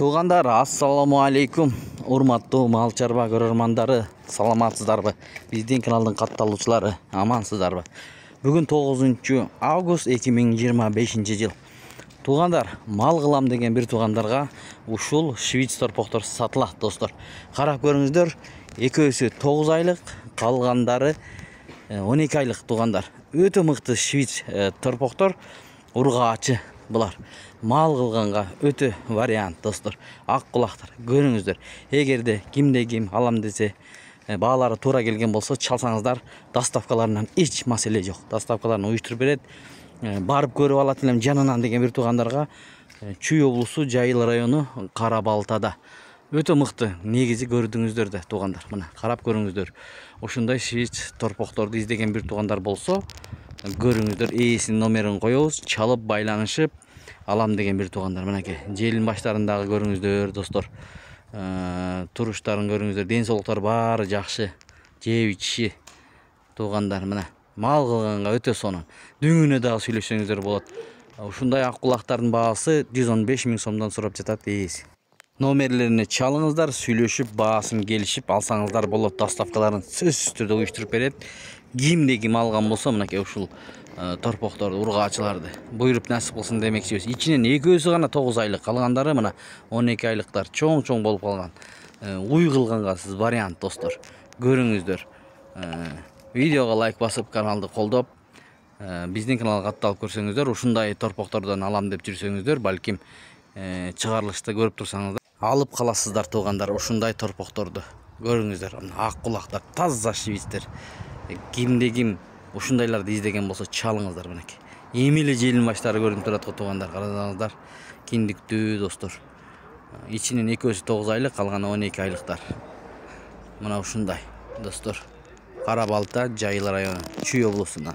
Туугандар, ассаламу алейкум. Урматтуу мал чарба көрөрмандары, саламатсыздарбы? Биздин каналдын катталуучулары, амансыздарбы? Бүгүн 9 август 2025 жыл. Туугандар, мал кылам деген бир туугандарга ушул швиц торпоктор сатылат, достор. Карап көрүңүздөр, экөөсү 9 айлык, калгандары 12 айлык туугандар. Өтө мыкты швиц торпоктор, ургаачы булар. Мал кылганга өтө вариант, достор. Ак кулактар көрүңүздөр. Эгерде кимде ким алам десе, баалары туура келген болсо, чалсаңыздар, доставкаларынан эч маселе жок. Доставкаларын уюштуруп берет. Барып көрүп алат элем жанынан деген бир туугандарга Чүй облусу, Жайыл району, Кара Балтада. Өтө мыкты негизи көрдүңүздөр да туугандар. Мына карап көрүңүздөр. Ушундай швиц торпокторду издеген бир туугандар болсо, көрүңүздөр, ээсинин номерин коебуз, чалып байланышып алам деген бир туугандар. Мынакей желин баштарындагы көрүңүздөр, достор. Туруштарын көрүңүздөр, ден соолуктары баары жакшы. Жеп ичиши туугандар, мына мал кылганга өтө сонун. Дүңүнө дагы сүйлөшсөңүздөр болот. Ушундай ак кулактардын баасы 115 000 сомдон сурап жатат ээси. Номерлерине чалыңыздар, сүйлөшүп, баасын келишип алсаңыздар болот. Доставкаларын сөзсүз түрдө уюштуруп берет. Кимде ким алган болсо, мынакей ушул торпокторду, ургаачыларды буйруп насип кылсын демекчибиз. Ичинен экөөсү гана 9 айлык, калгандары мына 12 айлыктар чоң болуп калган. Уй кылганга сиз вариант, достор. Көрүңүздөр. Видеого лайк басып, каналды колдоп, биздин каналга катталып көрсөңүздөр, ушундай торпоктордон алам деп жүрсөңүздөр, балким чыгарылышты көрүп турсаңыздар, алып каласыздар туугандар. Ушундай торпокторду көрүңүздөр. Ак кулактар, таза швицтер. Кимде ким ушундайларды издеген болсо, чалыңыздар. Мынакей эми эле желин баштары көрүнүп турат го туугандар. Карасаңыздар, киндиктүү, достор. Ичинен экөөсү 9 айлык, калганы 12 айлыктар. Мына ушундай, достор. Кара Балта, Жайыл району, Чүй облусунан.